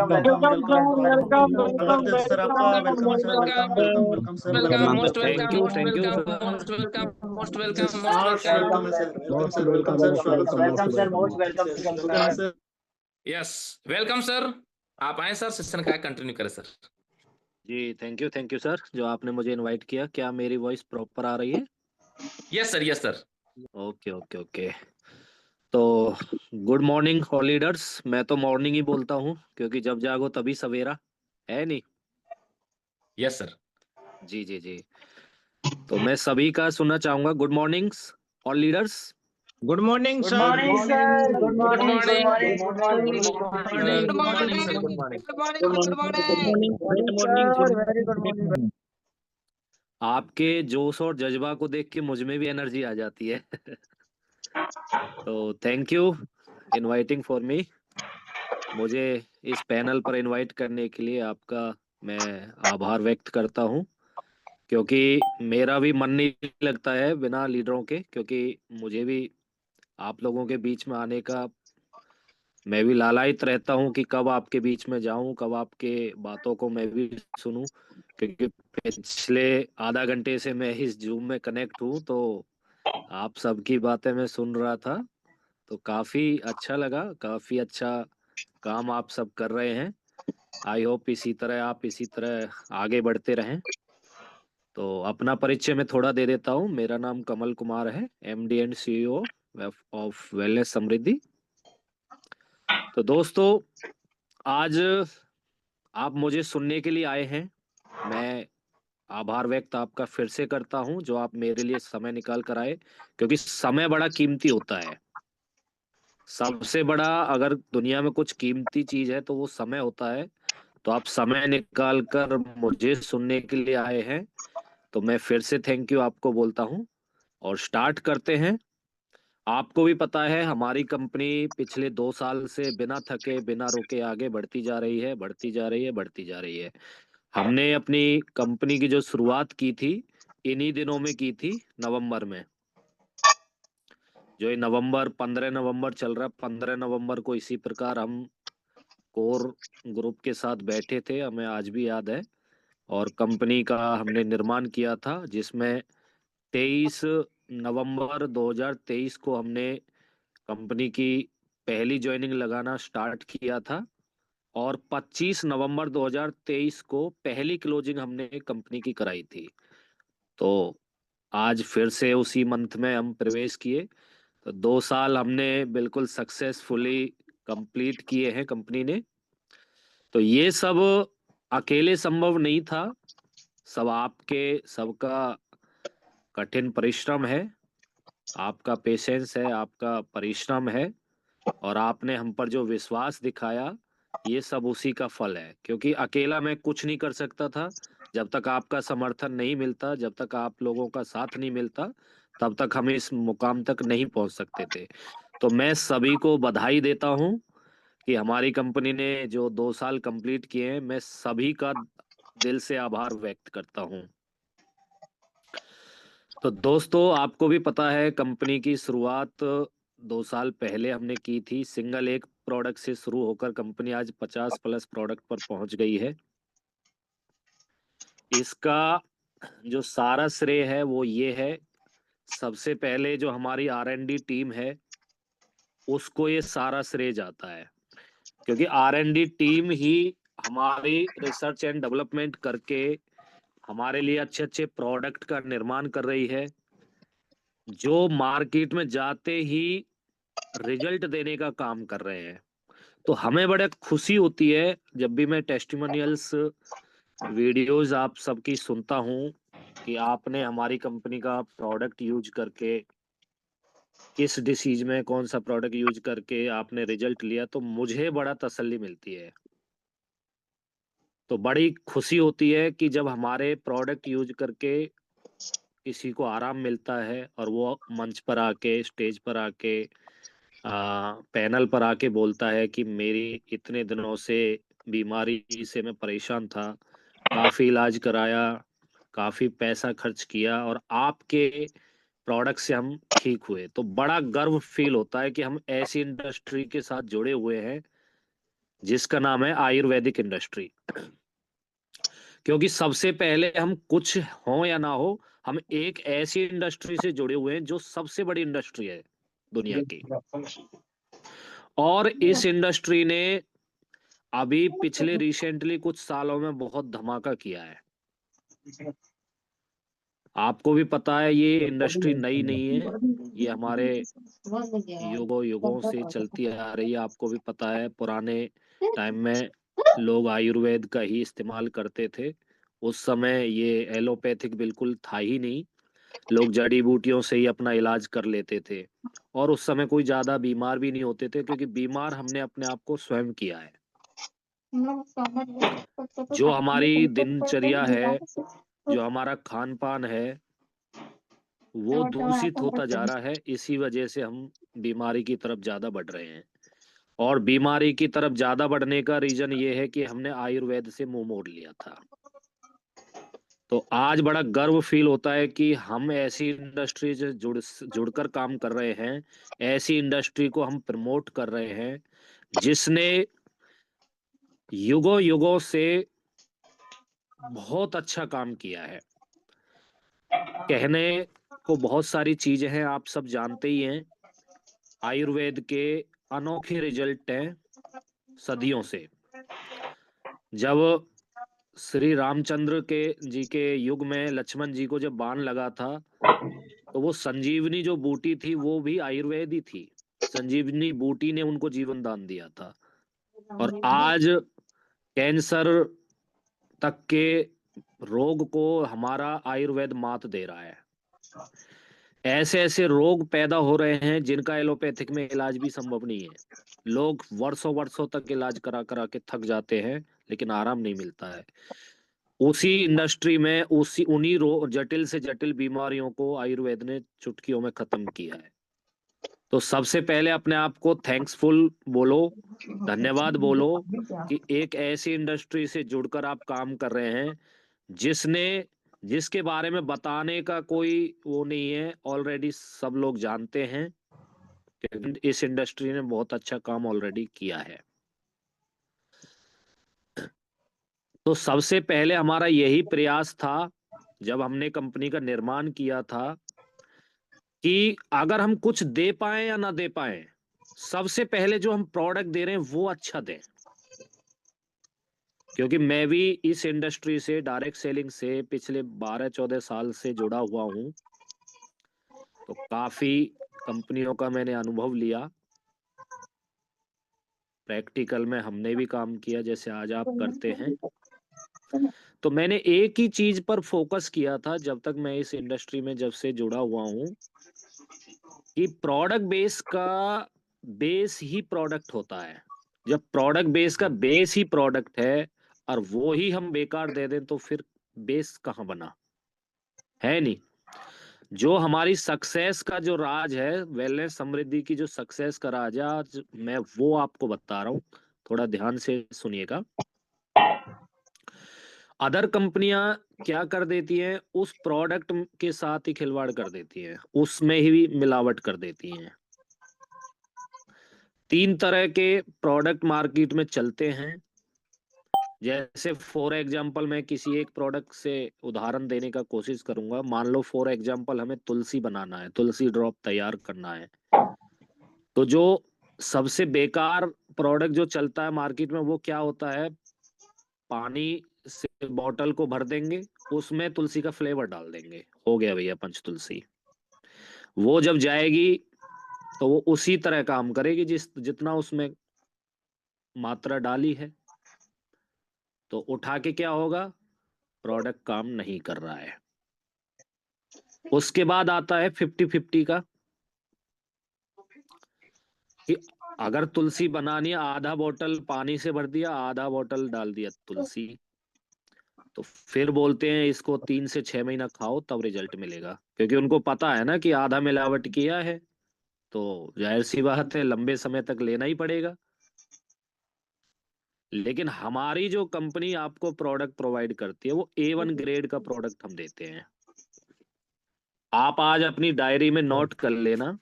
Sir आपका welcome sir, welcome sir, Welcome, thank you most welcome, most welcome, most welcome welcome. Sir, welcome sir, welcome sir, स्वागत sir. Yes, welcome sir. आप आए sir, session का continue करें sir. जी, thank you sir, जो आपने मुझे इनवाइट किया। क्या मेरी वॉइस प्रॉपर आ रही है? Yes sir, yes sir. Okay. तो गुड मॉर्निंग ऑल लीडर्स। मैं तो मॉर्निंग ही बोलता हूँ क्योंकि जब जागो तभी सवेरा है नहीं। Yes sir. जी। तो मैं सभी का सुनना चाहूंगा। Good mornings all leaders. Good morning good sir. Morning sir, good good morning, good morning, morning, good morning, good morning, good morning sir, good morning. Good morning sir, very good morning. आपके जोश और जज्बा को देख के मुझ में भी एनर्जी आ जाती है। तो thank you inviting for me. मुझे इस पैनल पर इनवाइट करने के लिए आपका मैं आभार व्यक्त करता हूं, क्योंकि मेरा भी मन नहीं लगता है बिना लीडरों के, क्योंकि मुझे भी आप लोगों के बीच में आने का मैं भी लालायित रहता हूं कि कब आपके बीच में जाऊं, कब आपके बातों को मैं भी सुनूं। क्योंकि पिछले आधा घंटे से मैं इस जूम में कनेक्ट हूं, तो आप सबकी बातें मैं सुन रहा था, तो काफी अच्छा लगा। काफी अच्छा काम आप सब कर रहे हैं। आई होप इसी तरह आप इसी तरह आगे बढ़ते रहें। तो अपना परिचय मैं थोड़ा दे देता हूँ। मेरा नाम कमल कुमार है, MD and CEO of Wellness Samriddhi. तो दोस्तों, आज आप मुझे सुनने के लिए आए हैं। मैं आभार व्यक्त आपका फिर से करता हूं, जो आप मेरे लिए समय निकाल कर आए, क्योंकि समय बड़ा कीमती होता है। सबसे बड़ा अगर दुनिया में कुछ कीमती चीज है तो वो समय होता है। तो आप समय निकाल कर मुझे सुनने के लिए आए हैं, तो मैं फिर से थैंक यू आपको बोलता हूं। और स्टार्ट करते हैं। आपको भी पता है हमारी कंपनी पिछले 2 साल से बिना थके बिना रुके आगे बढ़ती जा रही है, बढ़ती जा रही है, बढ़ती जा रही है। हमने अपनी कंपनी की जो शुरुआत की थी, इन्हीं दिनों में की थी, नवंबर में। जो ये नवंबर 15 नवंबर चल रहा है, 15 नवंबर को इसी प्रकार हम कोर ग्रुप के साथ बैठे थे, हमें आज भी याद है। और कंपनी का हमने निर्माण किया था, जिसमें 23 नवंबर 2023 को हमने कंपनी की पहली ज्वाइनिंग लगाना स्टार्ट किया था। और 25 नवंबर 2023 को पहली क्लोजिंग हमने कंपनी की कराई थी। तो आज फिर से उसी मंथ में हम प्रवेश किए। तो 2 साल हमने बिल्कुल सक्सेसफुली कंप्लीट किए हैं कंपनी ने। तो ये सब अकेले संभव नहीं था, सब आपके सबका कठिन परिश्रम है, आपका पेशेंस है, आपका परिश्रम है, और आपने हम पर जो विश्वास दिखाया, ये सब उसी का फल है। क्योंकि अकेला मैं कुछ नहीं कर सकता था। जब तक आपका समर्थन नहीं मिलता, जब तक आप लोगों का साथ नहीं मिलता, तब तक हम इस मुकाम तक नहीं पहुंच सकते थे। तो मैं सभी को बधाई देता हूं कि हमारी कंपनी ने जो 2 साल कंप्लीट किए हैं, मैं सभी का दिल से आभार व्यक्त करता हूं। तो दोस्तों, आपको भी पता है कंपनी की शुरुआत 2 साल पहले हमने की थी। सिंगल एक प्रोडक्ट से शुरू होकर कंपनी आज 50+ प्रोडक्ट पर पहुंच गई है। इसका जो सारा श्रेय है वो ये है, सबसे पहले जो हमारी R&D टीम है उसको ये सारा श्रेय जाता है। क्योंकि R&D टीम ही हमारी रिसर्च एंड डेवलपमेंट करके हमारे लिए अच्छे अच्छे प्रोडक्ट का निर्माण कर रही है, जो मार्केट में जाते ही रिजल्ट देने का काम कर रहे हैं। तो हमें बड़ा खुशी होती है जब भी मैं टेस्टिमोनियल्स वीडियोस आप सबकी सुनता हूं कि आपने हमारी कंपनी का प्रोडक्ट यूज करके, किस डिसीज में कौन सा प्रोडक्ट यूज करके आपने रिजल्ट लिया, तो मुझे बड़ा तसल्ली मिलती है। तो बड़ी खुशी होती है कि जब हमारे प्रोडक्ट यूज करके किसी को आराम मिलता है और वो मंच पर आके, स्टेज पर आके, पैनल पर आके बोलता है कि मेरी इतने दिनों से बीमारी से मैं परेशान था, काफी इलाज कराया, काफी पैसा खर्च किया, और आपके प्रोडक्ट से हम ठीक हुए। तो बड़ा गर्व फील होता है कि हम ऐसी इंडस्ट्री के साथ जुड़े हुए हैं जिसका नाम है आयुर्वेदिक इंडस्ट्री। क्योंकि सबसे पहले हम कुछ हो या ना हो, हम एक ऐसी इंडस्ट्री से जुड़े हुए हैं जो सबसे बड़ी इंडस्ट्री है दुनिया की। और इस इंडस्ट्री ने अभी पिछले रिसेंटली कुछ सालों में बहुत धमाका किया है। आपको भी पता है ये इंडस्ट्री नई नहीं है, ये हमारे युगों युगों से चलती आ रही है। आपको भी पता है पुराने टाइम में लोग आयुर्वेद का ही इस्तेमाल करते थे। उस समय ये एलोपैथिक बिल्कुल था ही नहीं, लोग जड़ी बूटियों से ही अपना इलाज कर लेते थे। और उस समय कोई ज्यादा बीमार भी नहीं होते थे, क्योंकि बीमार हमने अपने आप को स्वयं किया है। जो हमारी दिनचर्या है, जो हमारा खान पान है, वो दूषित होता जा रहा है। इसी वजह से हम बीमारी की तरफ ज्यादा बढ़ रहे हैं। और बीमारी की तरफ ज्यादा बढ़ने का रीजन ये है कि हमने आयुर्वेद से मुंह मोड़ लिया था। तो आज बड़ा गर्व फील होता है कि हम ऐसी इंडस्ट्री से जुड़कर काम कर रहे हैं, ऐसी इंडस्ट्री को हम प्रमोट कर रहे हैं जिसने युगों युगों से बहुत अच्छा काम किया है। कहने को बहुत सारी चीजें हैं, आप सब जानते ही हैं। आयुर्वेद के अनोखे रिजल्ट हैं सदियों से। जब श्री रामचंद्र के जी के युग में लक्ष्मण जी को जब बाण लगा था, तो वो संजीवनी जो बूटी थी वो भी आयुर्वेद ही थी। संजीवनी बूटी ने उनको जीवन दान दिया था। और आज कैंसर तक के रोग को हमारा आयुर्वेद मात दे रहा है। ऐसे ऐसे रोग पैदा हो रहे हैं जिनका एलोपैथिक में इलाज भी संभव नहीं है। लोग वर्षों वर्षों तक इलाज करा करा के थक जाते हैं, लेकिन आराम नहीं मिलता है। उसी इंडस्ट्री में उन्हीं जटिल से जटिल बीमारियों को आयुर्वेद ने चुटकियों में खत्म किया है। तो सबसे पहले अपने आप को थैंक्सफुल बोलो, धन्यवाद बोलो कि एक ऐसी इंडस्ट्री से जुड़कर आप काम कर रहे हैं जिसके बारे में बताने का कोई वो नहीं है, ऑलरेडी सब लोग जानते हैं। क्योंकि इस इंडस्ट्री ने बहुत अच्छा काम ऑलरेडी किया है। तो सबसे पहले हमारा यही प्रयास था जब हमने कंपनी का निर्माण किया था कि अगर हम कुछ दे पाए या ना दे पाए, सबसे पहले जो हम प्रोडक्ट दे रहे हैं वो अच्छा दें। क्योंकि मैं भी इस इंडस्ट्री से, डायरेक्ट सेलिंग से पिछले 12-14 साल से जुड़ा हुआ हूं। तो काफी कंपनियों का मैंने अनुभव लिया, प्रैक्टिकल में हमने भी काम किया जैसे आज आप करते हैं। तो मैंने एक ही चीज पर फोकस किया था जब तक मैं इस इंडस्ट्री में जब से जुड़ा हुआ हूं, कि प्रोडक्ट बेस का बेस ही प्रोडक्ट होता है। जब प्रोडक्ट बेस का बेस ही प्रोडक्ट है और वो ही हम बेकार दे दें, तो फिर बेस कहाँ बना है? नहीं। जो हमारी सक्सेस का जो राज है, वेलनेस समृद्धि की जो सक्सेस का राज है, आज मैं वो आपको बता रहा हूँ। थोड़ा ध्यान से सुनिएगा। अदर कंपनियां क्या कर देती हैं, उस प्रोडक्ट के साथ ही खिलवाड़ कर देती हैं, उसमें ही मिलावट कर देती हैं। 3 तरह के प्रोडक्ट मार्केट में चलते हैं। जैसे फॉर एग्जांपल मैं किसी एक प्रोडक्ट से उदाहरण देने का कोशिश करूंगा। मान लो फॉर एग्जांपल हमें तुलसी बनाना है, तुलसी ड्रॉप तैयार करना है। तो जो सबसे बेकार प्रोडक्ट जो चलता है मार्केट में वो क्या होता है, पानी से बॉटल को भर देंगे, उसमें तुलसी का फ्लेवर डाल देंगे, हो गया भैया पंच तुलसी। वो जब जाएगी तो वो उसी तरह काम करेगी जितना उसमें मात्रा डाली है। तो उठा के क्या होगा, प्रोडक्ट काम नहीं कर रहा है। उसके बाद आता है 50-50 का, कि अगर तुलसी बनानी है, आधा बोतल पानी से भर दिया, आधा बोतल डाल दिया तुलसी, तो फिर बोलते हैं इसको 3 से 6 महीना खाओ तब रिजल्ट मिलेगा। क्योंकि उनको पता है ना कि आधा मिलावट किया है, तो जाहिर सी बात है लंबे समय तक लेना ही पड़ेगा। लेकिन हमारी जो कंपनी आपको प्रोडक्ट प्रोवाइड करती है वो A1 ग्रेड का प्रोडक्ट हम देते हैं। आप आज अपनी डायरी में नोट कर लेना,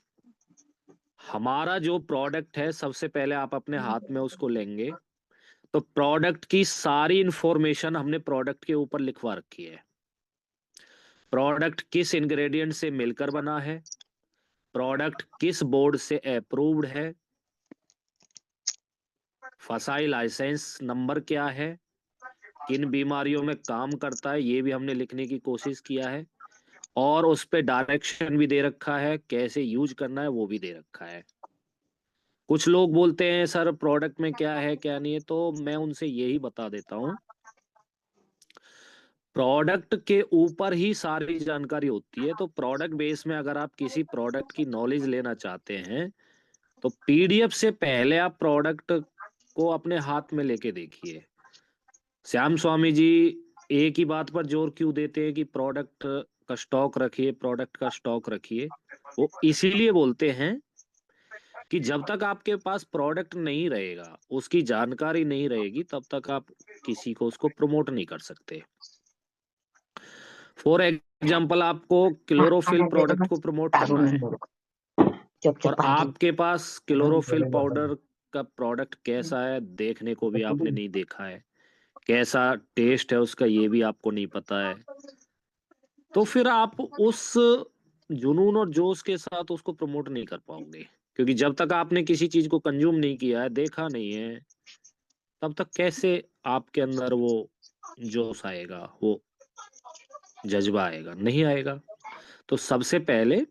हमारा जो प्रोडक्ट है सबसे पहले आप अपने हाथ में उसको लेंगे, तो प्रोडक्ट की सारी इंफॉर्मेशन हमने प्रोडक्ट के ऊपर लिखवा रखी है। प्रोडक्ट किस इंग्रेडिएंट से मिलकर बना है, प्रोडक्ट किस बोर्ड से अप्रूव्ड है, फसाई लाइसेंस नंबर क्या है, किन बीमारियों में काम करता है, ये भी हमने लिखने की कोशिश किया है, और उस पे डायरेक्शन भी दे रखा है, कैसे यूज करना है वो भी दे रखा है। कुछ लोग बोलते हैं सर प्रोडक्ट में क्या है क्या नहीं है, तो मैं उनसे यही बता देता हूँ, प्रोडक्ट के ऊपर ही सारी जानकारी होती है। तो प्रोडक्ट बेस में अगर आप किसी प्रोडक्ट की नॉलेज लेना चाहते हैं तो पीडीएफ से पहले आप प्रोडक्ट को अपने हाथ में लेके देखिए। श्याम स्वामी जी एक ही बात पर जोर क्यों देते हैं कि प्रोडक्ट का स्टॉक रखिए, प्रोडक्ट का स्टॉक रखिए? वो इसीलिए बोलते हैं कि जब तक आपके पास प्रोडक्ट नहीं रहेगा, उसकी जानकारी नहीं रहेगी, तब तक आप किसी को उसको प्रमोट नहीं कर सकते। फॉर एग्जाम्पल आपको क्लोरोफिल प्रोडक्ट को प्रमोट करना है और आपके पास क्लोरोफिल पाउडर का प्रोडक्ट कैसा है देखने को भी आपने नहीं देखा है, कैसा टेस्ट है उसका ये भी आपको नहीं पता है, तो फिर आप उस जुनून और जोश के साथ उसको प्रमोट नहीं कर पाओगे। क्योंकि जब तक आपने किसी चीज को कंज्यूम नहीं किया है, देखा नहीं है, तब तक कैसे आपके अंदर वो जोश आएगा, वो जज्बा आएगा? नहीं आएगा। तो सबसे पहले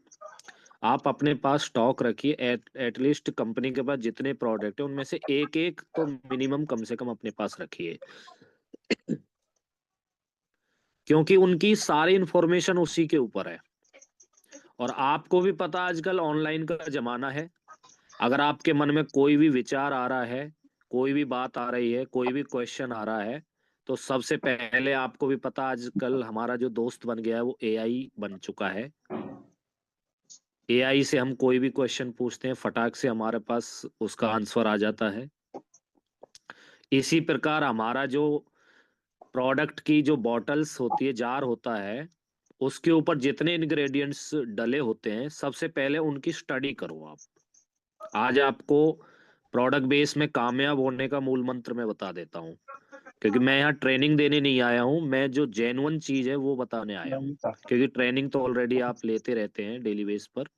आप अपने पास स्टॉक रखिए, एटलीस्ट कंपनी के पास जितने प्रोडक्ट है उनमें से एक एक तो मिनिमम कम से कम अपने पास रखिए, क्योंकि उनकी सारी इंफॉर्मेशन उसी के ऊपर है। और आपको भी पता आजकल ऑनलाइन का जमाना है, अगर आपके मन में कोई भी विचार आ रहा है, कोई भी बात आ रही है, कोई भी क्वेश्चन आ रहा है, तो सबसे पहले आपको भी पता आजकल हमारा जो दोस्त बन गया है वो एआई बन चुका है। एआई से हम कोई भी क्वेश्चन पूछते हैं, फटाक से हमारे पास उसका आंसर आ जाता है। इसी प्रकार हमारा जो प्रोडक्ट की जो बॉटल्स होती है, जार होता है, उसके ऊपर जितने इंग्रेडिएंट्स डले होते हैं सबसे पहले उनकी स्टडी करो आप। आज आपको प्रोडक्ट बेस में कामयाब होने का मूल मंत्र मैं बता देता हूँ, क्योंकि मैं यहाँ ट्रेनिंग देने नहीं आया हूँ, मैं जो जेन्युइन चीज है वो बताने आया हूँ। क्योंकि ट्रेनिंग तो ऑलरेडी आप लेते रहते हैं डेली बेस पर।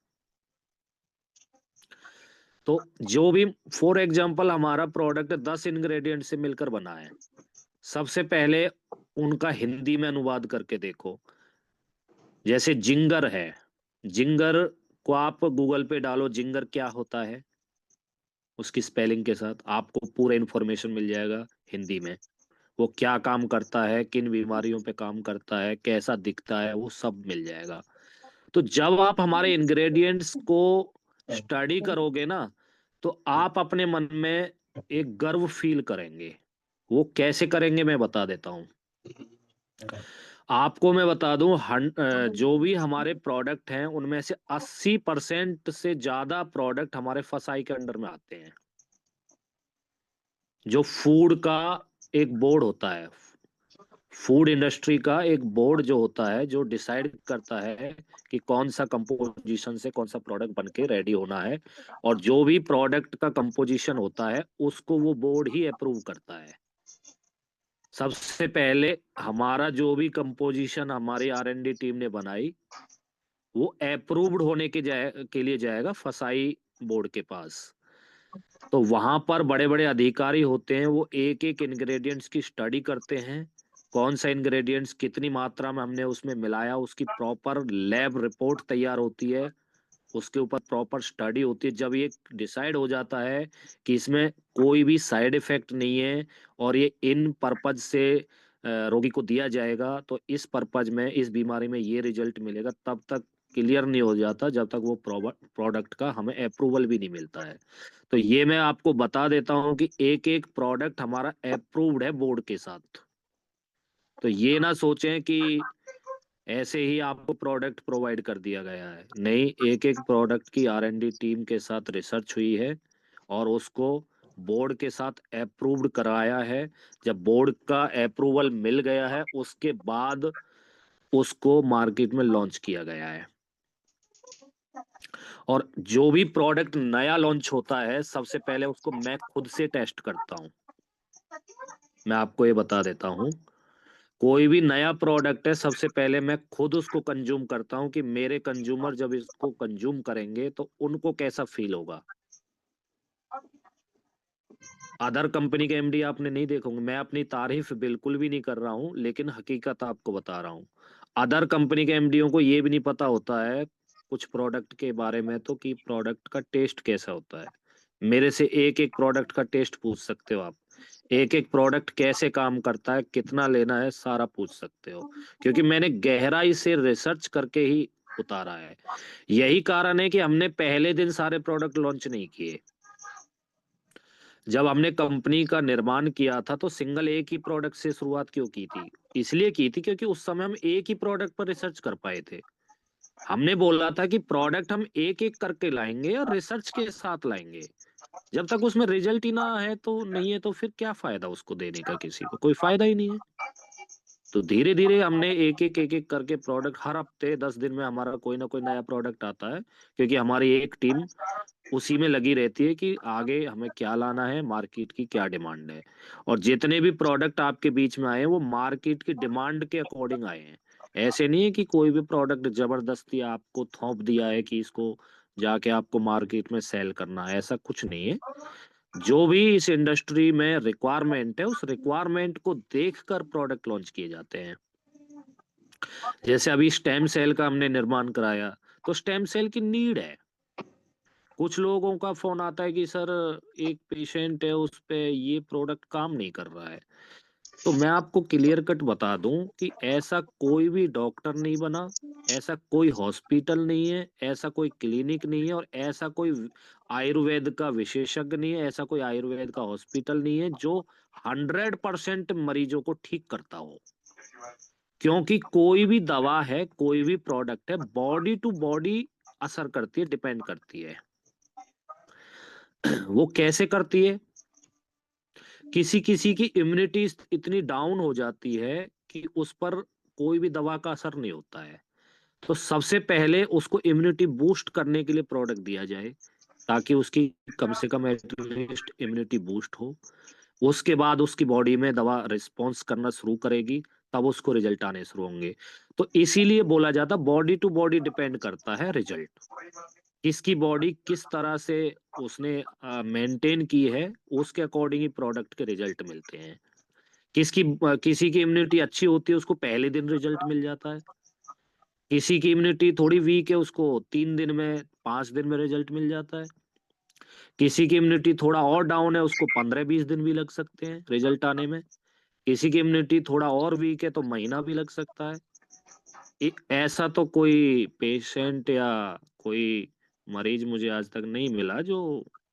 तो जो भी फॉर एग्जांपल हमारा प्रोडक्ट 10 इंग्रेडिएंट से मिलकर बना है, सबसे पहले उनका हिंदी में अनुवाद करके देखो। जैसे जिंगर है, जिंगर को आप गूगल पे डालो, जिंगर क्या होता है, उसकी स्पेलिंग के साथ आपको पूरा इंफॉर्मेशन मिल जाएगा हिंदी में। वो क्या काम करता है, किन बीमारियों पे काम करता है, कैसा दिखता है, वो सब मिल जाएगा। तो जब आप हमारे इंग्रेडिएंट्स को स्टडी करोगे ना, तो आप अपने मन में एक गर्व फील करेंगे। वो कैसे करेंगे मैं बता देता हूँ आपको। मैं बता दूं, जो भी हमारे प्रोडक्ट हैं उनमें से 80% से ज्यादा प्रोडक्ट हमारे फसाई के अंडर में आते हैं। जो फूड का एक बोर्ड होता है, फूड इंडस्ट्री का एक बोर्ड जो होता है, जो डिसाइड करता है कि कौन सा कंपोजिशन से कौन सा प्रोडक्ट बन के रेडी होना है, और जो भी प्रोडक्ट का कंपोजिशन होता है उसको वो बोर्ड ही अप्रूव करता है। सबसे पहले हमारा जो भी कंपोजिशन हमारी आर&डी टीम ने बनाई, वो अप्रूव्ड होने के लिए जाएगा फसाई बोर्ड के पास। तो वहां पर बड़े बड़े अधिकारी होते हैं, वो एक एक इंग्रेडिएंट्स की स्टडी करते हैं, कौन सा इंग्रेडिएंट्स कितनी मात्रा में हमने उसमें मिलाया, उसकी प्रॉपर लैब रिपोर्ट तैयार होती है, उसके ऊपर प्रॉपर स्टडी होती है। जब ये डिसाइड हो जाता है कि इसमें कोई भी साइड इफेक्ट नहीं है और ये इन पर्पज से रोगी को दिया जाएगा, तो इस पर्पज में, इस बीमारी में ये रिजल्ट मिलेगा, तब तक क्लियर नहीं हो जाता जब तक वो प्रोडक्ट का हमें अप्रूवल भी नहीं मिलता है। तो ये मैं आपको बता देता हूँ कि एक एक प्रोडक्ट हमारा अप्रूव्ड है बोर्ड के साथ। तो ये ना सोचें कि ऐसे ही आपको प्रोडक्ट प्रोवाइड कर दिया गया है, नहीं, एक एक प्रोडक्ट की आर&डी टीम के साथ रिसर्च हुई है और उसको बोर्ड के साथ अप्रूव्ड कराया है। जब बोर्ड का अप्रूवल मिल गया है उसके बाद उसको मार्केट में लॉन्च किया गया है। और जो भी प्रोडक्ट नया लॉन्च होता है सबसे पहले उसको मैं खुद से टेस्ट करता हूँ। मैं आपको ये बता देता हूँ, कोई भी नया प्रोडक्ट है, सबसे पहले मैं खुद उसको कंज्यूम करता हूँ कि मेरे कंज्यूमर जब इसको कंज्यूम करेंगे तो उनको कैसा फील होगा। अदर कंपनी के एमडी आपने नहीं देखोगे, मैं अपनी तारीफ बिल्कुल भी नहीं कर रहा हूँ, लेकिन हकीकत आपको बता रहा हूँ। अदर कंपनी के एमडीओ को ये भी नहीं पता होता है कुछ प्रोडक्ट के बारे में, तो कि प्रोडक्ट का टेस्ट कैसा होता है। मेरे से एक एक प्रोडक्ट का टेस्ट पूछ सकते हो आप, एक एक प्रोडक्ट कैसे काम करता है, कितना लेना है, सारा पूछ सकते हो, क्योंकि मैंने गहराई से रिसर्च करके ही उतारा है। यही कारण है कि हमने पहले दिन सारे प्रोडक्ट लॉन्च नहीं किए। जब हमने कंपनी का निर्माण किया था तो सिंगल एक ही प्रोडक्ट से शुरुआत क्यों की थी? इसलिए की थी क्योंकि उस समय हम एक ही प्रोडक्ट पर रिसर्च कर पाए थे। हमने बोला था कि प्रोडक्ट हम एक एक करके लाएंगे और रिसर्च के साथ लाएंगे। जब तक उसमें रिजल्ट ही ना है तो नहीं है, तो फिर क्या फायदा उसको देने का, किसी को कोई फायदा ही नहीं है। तो धीरे धीरे हमने एक एक करके प्रोडक्ट, हर हफ्ते 10 दिन में हमारा कोई ना कोई नया प्रोडक्ट आता है, क्योंकि हमारी एक टीम उसी में लगी रहती है कि आगे हमें क्या लाना है, मार्केट की क्या डिमांड है। और जितने भी प्रोडक्ट आपके बीच में आए हैं वो मार्केट की डिमांड के अकॉर्डिंग आए हैं। ऐसे नहीं है कि कोई भी प्रोडक्ट जबरदस्ती आपको थोप दिया है कि इसको जाके आपको मार्केट में सेल करना है, ऐसा कुछ नहीं है। जो भी इस इंडस्ट्री में रिक्वायरमेंट है, उस रिक्वायरमेंट को देखकर प्रोडक्ट लॉन्च किए जाते हैं। जैसे अभी स्टेम सेल का हमने निर्माण कराया, तो स्टेम सेल की नीड है। कुछ लोगों का फोन आता है कि सर एक पेशेंट है, उस पे ये प्रोडक्ट काम नहीं कर रहा है। तो मैं आपको क्लियर कट बता दूं कि ऐसा कोई भी डॉक्टर नहीं बना, ऐसा कोई हॉस्पिटल नहीं है, ऐसा कोई क्लिनिक नहीं है, और ऐसा कोई आयुर्वेद का विशेषज्ञ नहीं है, ऐसा कोई आयुर्वेद का हॉस्पिटल नहीं है जो 100% मरीजों को ठीक करता हो। क्योंकि कोई भी दवा है, कोई भी प्रोडक्ट है, बॉडी टू बॉडी असर करती है, डिपेंड करती है। वो कैसे करती है? किसी किसी की इम्यूनिटी इतनी डाउन हो जाती है कि उस पर कोई भी दवा का असर नहीं होता है। तो सबसे पहले उसको इम्यूनिटी बूस्ट करने के लिए प्रोडक्ट दिया जाए, ताकि उसकी कम से कम एटलीस्ट इम्यूनिटी बूस्ट हो। उसके बाद उसकी बॉडी में दवा रिस्पॉन्स करना शुरू करेगी, तब उसको रिजल्ट आने शुरू होंगे। तो इसीलिए बोला जाता बॉडी टू बॉडी डिपेंड करता है रिजल्ट। किसकी बॉडी किस तरह से उसने मेंटेन की है, उसके अकॉर्डिंग ही प्रोडक्ट के रिजल्ट मिलते हैं। किसी की इम्यूनिटी अच्छी होती है, उसको पहले दिन रिजल्ट मिल जाता है। किसी की इम्यूनिटी थोड़ी वीक है, उसको 3 दिन में, 5 दिन में रिजल्ट मिल जाता है। किसी की इम्यूनिटी थोड़ा और डाउन है, उसको 15-20 दिन भी लग सकते हैं रिजल्ट आने में। किसी की इम्यूनिटी थोड़ा और वीक है तो महीना भी लग सकता है। ऐसा तो कोई पेशेंट या कोई मरीज मुझे आज तक नहीं मिला जो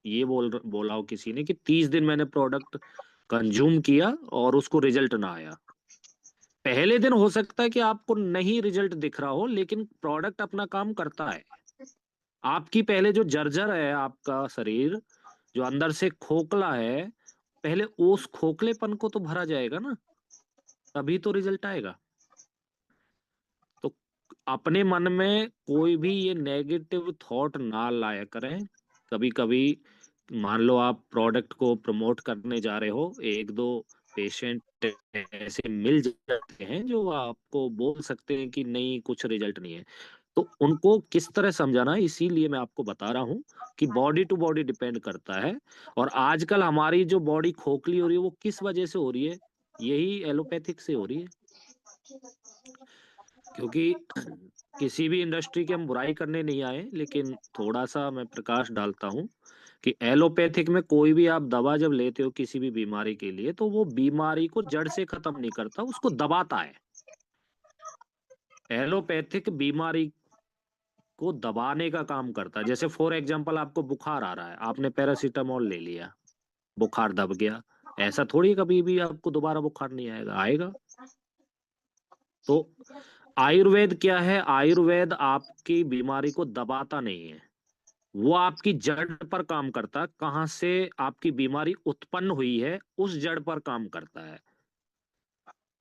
ये बोला हो किसी ने कि 30 दिन मैंने प्रोडक्ट कंज्यूम किया और उसको रिजल्ट ना आया। पहले दिन हो सकता है कि आपको नहीं रिजल्ट दिख रहा हो, लेकिन प्रोडक्ट अपना काम करता है। आपकी पहले जो जर्जर है आपका शरीर, जो अंदर से खोखला है, पहले उस खोखलेपन को तो भरा जाएगा ना, तभी तो रिजल्ट आएगा। तो अपने मन में कोई भी ये नेगेटिव थॉट ना लाया करें। कभी कभी मान लो आप प्रोडक्ट को प्रमोट करने जा रहे हो, एक दो पेशेंट ऐसे मिल जाते हैं जो आपको बोल सकते हैं कि नहीं, कुछ रिजल्ट नहीं है, तो उनको किस तरह समझाना है, इसीलिए मैं आपको बता रहा हूँ कि बॉडी टू बॉडी डिपेंड करता है। और आजकल हमारी जो बॉडी खोखली हो रही है वो किस वजह से हो रही है? यही एलोपैथिक से हो रही है। क्योंकि किसी भी इंडस्ट्री की हम बुराई करने नहीं आए, लेकिन थोड़ा सा मैं प्रकाश डालता हूँ कि एलोपैथिक में कोई भी आप दवा जब लेते हो किसी भी बीमारी के लिए, तो वो बीमारी को जड़ से खत्म नहीं करता, उसको दबाता है। एलोपैथिक बीमारी को दबाने का काम करता है। जैसे फॉर एग्जांपल आपको बुखार आ रहा है, आपने पैरासीटामोल ले लिया, बुखार दब गया, ऐसा थोड़ी कभी भी आपको दोबारा बुखार नहीं आएगा, आएगा। तो आयुर्वेद क्या है? आयुर्वेद आपकी बीमारी को दबाता नहीं है, वो आपकी जड़ पर काम करता है। कहाँ से आपकी बीमारी उत्पन्न हुई है, उस जड़ पर काम करता है।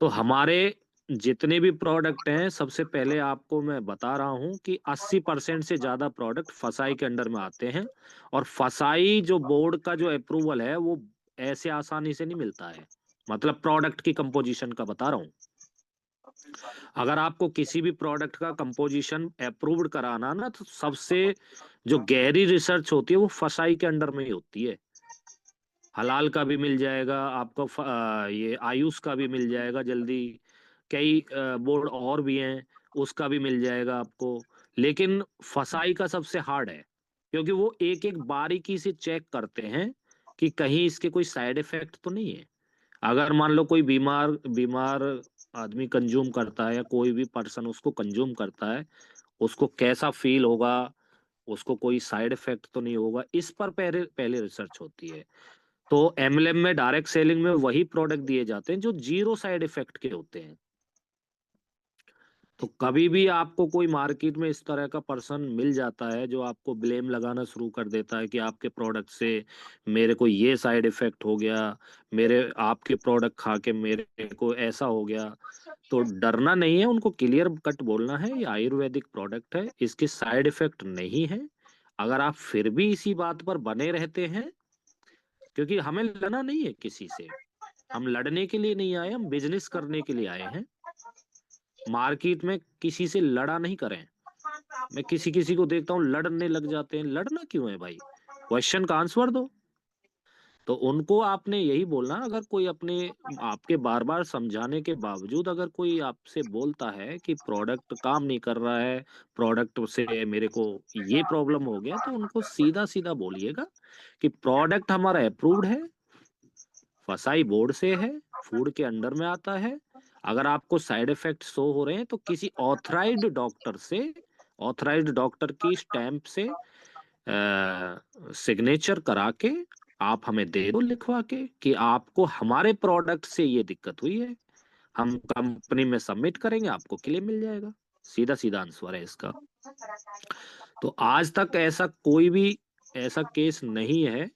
तो हमारे जितने भी प्रोडक्ट हैं, सबसे पहले आपको मैं बता रहा हूं कि 80% से ज्यादा प्रोडक्ट फसाई के अंडर में आते हैं। और फसाई जो बोर्ड का जो अप्रूवल है, वो ऐसे आसानी से नहीं मिलता है। मतलब प्रोडक्ट की कंपोजिशन का बता रहा हूँ। अगर आपको किसी भी प्रोडक्ट का कंपोजिशन अप्रूव्ड कराना ना, तो सबसे जो गहरी रिसर्च होती है वो फसाई के अंडर में ही होती है। हलाल का भी मिल जाएगा आपको, ये आयुष का भी मिल जाएगा जल्दी, कई बोर्ड और भी हैं, उसका भी मिल जाएगा आपको। लेकिन फसाई का सबसे हार्ड है, क्योंकि वो एक एक बारीकी से चेक करते हैं कि कहीं इसके कोई साइड इफेक्ट तो नहीं है। अगर मान लो कोई बीमार बीमार आदमी कंज्यूम करता है, या कोई भी पर्सन उसको कंज्यूम करता है, उसको कैसा फील होगा, उसको कोई साइड इफेक्ट तो नहीं होगा, इस पर पहले पहले रिसर्च होती है। तो एमएलएम में, डायरेक्ट सेलिंग में वही प्रोडक्ट दिए जाते हैं जो जीरो साइड इफेक्ट के होते हैं। तो कभी भी आपको कोई मार्केट में इस तरह का पर्सन मिल जाता है जो आपको ब्लेम लगाना शुरू कर देता है कि आपके प्रोडक्ट से मेरे को ये साइड इफेक्ट हो गया, मेरे आपके प्रोडक्ट खा के मेरे को ऐसा हो गया, तो डरना नहीं है, उनको क्लियर कट बोलना है ये आयुर्वेदिक प्रोडक्ट है, इसके साइड इफेक्ट नहीं है। अगर आप फिर भी इसी बात पर बने रहते हैं, क्योंकि हमें लड़ना नहीं है किसी से, हम लड़ने के लिए नहीं आए, हम बिजनेस करने के लिए आए हैं। मार्केट में किसी से लड़ा नहीं करें। मैं किसी किसी को देखता हूँ लड़ने लग जाते हैं, लड़ना क्यों है भाई, क्वेश्चन का आंसर दो। तो उनको आपने यही बोलना, अगर कोई अपने आपके बार बार समझाने के बावजूद अगर कोई आपसे बोलता है कि प्रोडक्ट काम नहीं कर रहा है, प्रोडक्ट से मेरे को ये प्रॉब्लम हो गया, तो उनको सीधा सीधा बोलिएगा कि प्रोडक्ट हमारा अप्रूव्ड है, फसाई बोर्ड से है, फूड के अंडर में आता है। अगर आपको साइड इफेक्ट शो हो रहे हैं तो किसी ऑथराइज्ड डॉक्टर से, ऑथराइज्ड डॉक्टर की स्टैंप से सिग्नेचर करा के आप हमें दे दो लिखवा के कि आपको हमारे प्रोडक्ट से ये दिक्कत हुई है, हम कंपनी में सबमिट करेंगे, आपको क्लेम मिल जाएगा। सीधा सीधा आंसर है इसका। तो आज तक ऐसा कोई भी ऐसा केस नहीं है।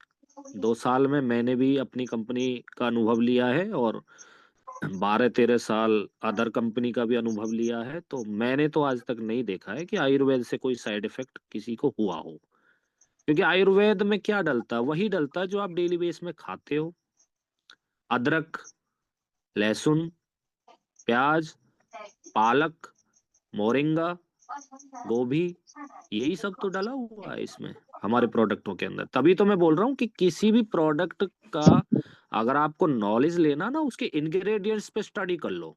2 साल में मैंने भी अपनी कंपनी का अनुभव लिया है, और 12-13 साल अदर कंपनी का भी अनुभव लिया है। तो मैंने तो आज तक नहीं देखा है कि आयुर्वेद से कोई साइड इफेक्ट किसी को हुआ हो, क्योंकि आयुर्वेद में क्या डलता है, वही डलता है जो आप डेली बेस में खाते हो। अदरक, लहसुन, प्याज, पालक, मोरिंगा, गोभी, यही सब तो डला हुआ है इसमें हमारे प्रोडक्टों के अंदर। तभी तो मैं बोल रहा हूँ कि किसी भी प्रोडक्ट का अगर आपको नॉलेज लेना ना, उसके इंग्रेडिएंट्स पे स्टडी कर लो,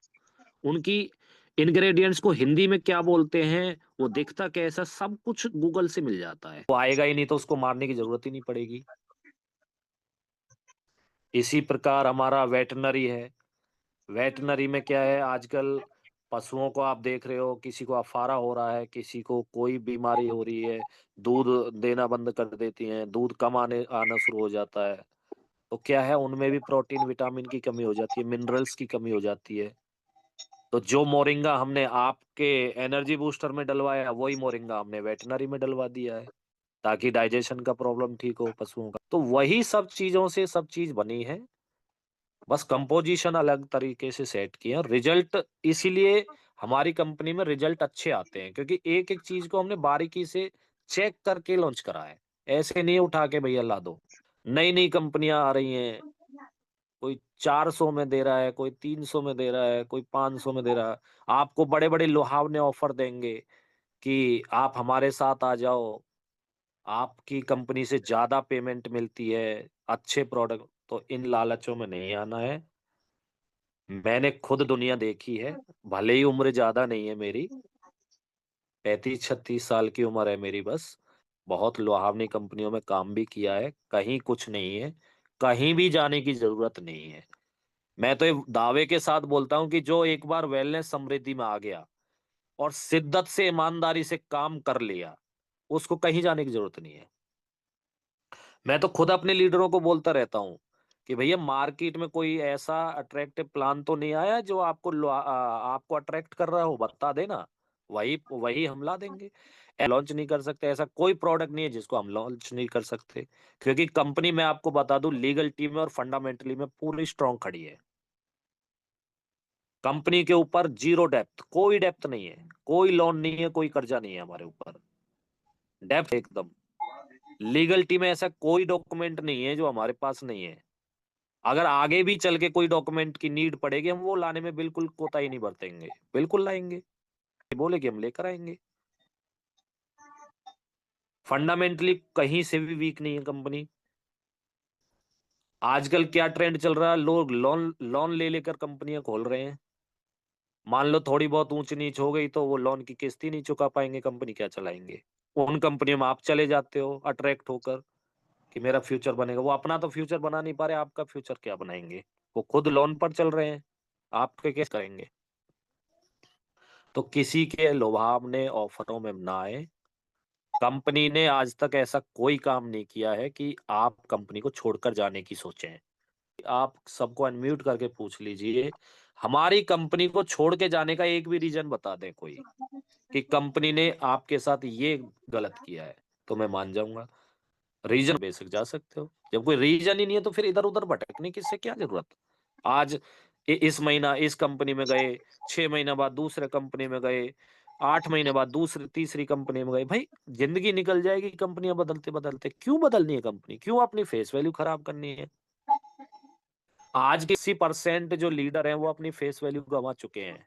उनकी इंग्रेडिएंट्स को हिंदी में क्या बोलते हैं, वो दिखता कैसा, सब कुछ गूगल से मिल जाता है। वो आएगा ही नहीं तो उसको मारने की जरूरत ही नहीं पड़ेगी। इसी प्रकार हमारा वेटनरी है। वेटनरी में क्या है, आजकल पशुओं को आप देख रहे हो, किसी को अफारा हो रहा है, किसी को कोई बीमारी हो रही है, दूध देना बंद कर देती हैं, दूध कम आना शुरू हो जाता है। तो क्या है, उनमें भी प्रोटीन विटामिन की कमी हो जाती है, मिनरल्स की कमी हो जाती है। तो जो मोरिंगा हमने आपके एनर्जी बूस्टर में डलवाया, वही मोरिंगा हमने वेटनरी में डलवा दिया है, ताकि डाइजेशन का प्रॉब्लम ठीक हो पशुओं का। तो वही सब चीजों से सब चीज बनी है, बस कंपोजिशन अलग तरीके से सेट किए हैं। रिजल्ट इसीलिए हमारी कंपनी में रिजल्ट अच्छे आते हैं, क्योंकि एक एक चीज को हमने बारीकी से चेक करके लॉन्च करा है। ऐसे नहीं उठा के भैया ला दो। नई नई कंपनियां आ रही हैं, कोई 400 में दे रहा है, कोई 300 में दे रहा है, कोई 500 में दे रहा है। आपको बड़े बड़े लुहावने ऑफर देंगे कि आप हमारे साथ आ जाओ, आपकी कंपनी से ज्यादा पेमेंट मिलती है, अच्छे प्रोडक्ट। तो इन लालचों में नहीं आना है। मैंने खुद दुनिया देखी है, भले ही उम्र ज्यादा नहीं है मेरी, 35-36 साल की उम्र है मेरी बस। बहुत लुहावनी कंपनियों में काम भी किया है, कहीं कुछ नहीं है, कहीं भी जाने की जरूरत नहीं है। मैं तो ये दावे के साथ बोलता हूं कि जो एक बार वेलनेस समृद्धि में आ गया और शिद्दत से ईमानदारी से काम कर लिया, उसको कहीं जाने की जरूरत नहीं है। मैं तो खुद अपने लीडरों को बोलता रहता हूँ कि भैया मार्केट में कोई ऐसा अट्रैक्टिव प्लान तो नहीं आया जो आपको अट्रैक्ट कर रहा हो, बता देना, वही वही हम ला देंगे। लॉन्च नहीं कर सकते, ऐसा कोई प्रोडक्ट नहीं है जिसको हम लॉन्च नहीं कर सकते, क्योंकि कंपनी में आपको बता दूं लीगल टीम में और फंडामेंटली में पूरी स्ट्रांग खड़ी है। कंपनी के ऊपर जीरो डेप्थ, कोई डेप्थ नहीं है, कोई लोन नहीं है, कोई कर्जा नहीं है हमारे ऊपर। डेप्थ एकदम। लीगल टीम में ऐसा कोई डॉक्यूमेंट नहीं है जो हमारे पास नहीं है। अगर आगे भी चल के कोई डॉक्यूमेंट की नीड पड़ेगी हम वो लाने में बिल्कुल कोताही नहीं बरतेंगे, बिल्कुल लाएंगे, बोले कि हम लेकर आएंगे। फंडामेंटली कहीं से भी वीक नहीं है कंपनी। आजकल क्या ट्रेंड चल रहा है, लोग लोन लोन ले लेकर कंपनियां खोल रहे हैं। मान लो थोड़ी बहुत ऊंच नीच हो गई तो वो लोन की किस्त ही नहीं चुका पाएंगे, कंपनी क्या चलाएंगे। उन कंपनियों में आप चले जाते हो अट्रैक्ट होकर कि मेरा फ्यूचर बनेगा। वो अपना तो फ्यूचर बना नहीं पा रहे, आपका फ्यूचर क्या बनाएंगे। वो खुद लोन पर चल रहे हैं, आपके कैसे करेंगे। तो किसी के लुभावने ऑफरों में ना आए। कंपनी ने आज तक ऐसा कोई काम नहीं किया है कि आप कंपनी को छोड़कर जाने की सोचें। आप सबको अनम्यूट करके पूछ लीजिए, हमारी कंपनी को छोड़ के जाने का एक भी रीजन बता दें कोई, कि कंपनी ने आपके साथ ये गलत किया है, तो मैं मान जाऊंगा। रीजन बेशक जा सकते हो, जब कोई रीजन ही नहीं है तो फिर इधर उधर भटकने की इससे क्या जरूरत। आज इस महीना इस कंपनी में गए, 6 महीने बाद दूसरे कंपनी में गए, 8 महीने बाद दूसरी तीसरी कंपनी में गए। भाई जिंदगी निकल जाएगी कंपनियां बदलते बदलते, क्यों बदलनी है कंपनी, क्यों अपनी फेस वैल्यू खराब करनी है। आज के 80% जो लीडर हैं वो अपनी फेस वैल्यू गंवा चुके हैं।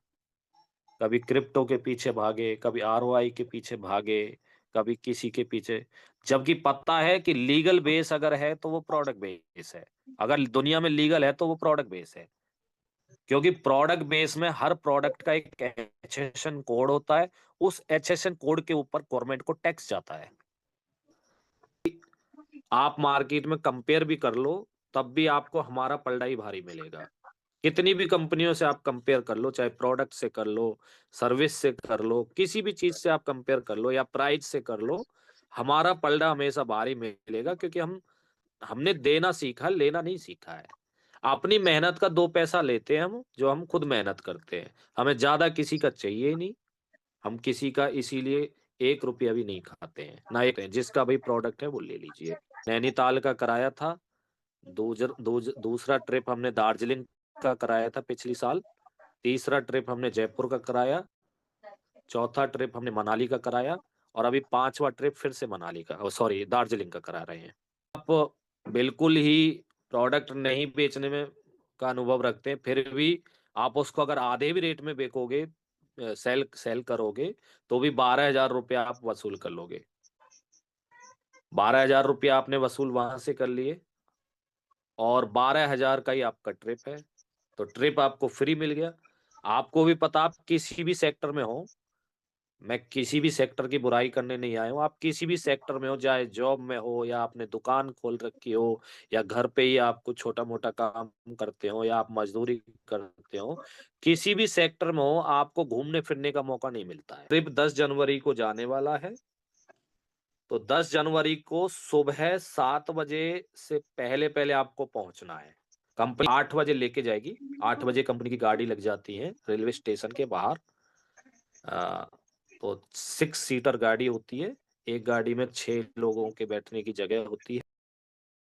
कभी क्रिप्टो के पीछे भागे, कभी आरओआई के पीछे भागे, कभी किसी के पीछे, जबकि पता है कि लीगल बेस अगर है तो वो प्रोडक्ट बेस है। अगर दुनिया में लीगल है तो वो प्रोडक्ट बेस है, क्योंकि प्रोडक्ट बेस में हर प्रोडक्ट का एक एचएसएन कोड होता है। उस एचएसएन कोड के ऊपर गवर्नमेंट को टैक्स जाता है। आप मार्केट में कंपेयर भी कर लो तब भी आपको हमारा पलड़ा ही भारी मिलेगा। कितनी भी कंपनियों से आप कंपेयर कर लो, चाहे प्रोडक्ट से कर लो, सर्विस से कर लो, किसी भी चीज से आप कंपेयर कर लो या प्राइस से कर लो, हमारा पलड़ा हमेशा भारी मिलेगा, क्योंकि हमने देना सीखा, लेना नहीं सीखा है। अपनी मेहनत का 2 पैसा लेते हैं हम, जो हम खुद मेहनत करते हैं। हमें ज्यादा किसी का चाहिए ही नहीं। हम किसी का इसीलिए 1 रुपया भी नहीं खाते हैं ना। एक जिसका भाई प्रोडक्ट है वो ले लीजिए। नैनीताल का कराया था, दूसरा ट्रिप हमने दार्जिलिंग का कराया था पिछली साल, तीसरा ट्रिप हमने जयपुर का कराया, चौथा ट्रिप हमने मनाली का कराया, और अभी 5वां ट्रिप फिर से मनाली का, सॉरी दार्जिलिंग का करा रहे हैं। आप बिल्कुल ही प्रोडक्ट नहीं बेचने में का अनुभव रखते हैं, फिर भी आप उसको अगर आधे भी रेट में बेचोगे, सेल करोगे, तो भी 12,000 रुपया आप वसूल कर लोगे। 12,000 रुपया आपने वसूल वहां से कर लिए, और 12,000 का ही आपका ट्रिप है, तो ट्रिप आपको फ्री मिल गया। आपको भी पता, आप किसी भी सेक्टर में हो, मैं किसी भी सेक्टर की बुराई करने नहीं आया हूँ, आप किसी भी सेक्टर में हो, चाहे जॉब में हो या आपने दुकान खोल रखी हो या घर पे ही आप कुछ छोटा मोटा काम करते हो या आप मजदूरी करते हो, किसी भी सेक्टर में हो, आपको घूमने फिरने का मौका नहीं मिलता है। ट्रिप 10 जनवरी को जाने वाला है, तो 10 जनवरी को सुबह 7 बजे से पहले पहले आपको पहुंचना है। कंपनी 8 बजे लेके जाएगी, 8 बजे कंपनी की गाड़ी लग जाती है रेलवे स्टेशन के बाहर। तो 6 सीटर गाड़ी होती है, एक गाड़ी में 6 लोगों के बैठने की जगह होती है।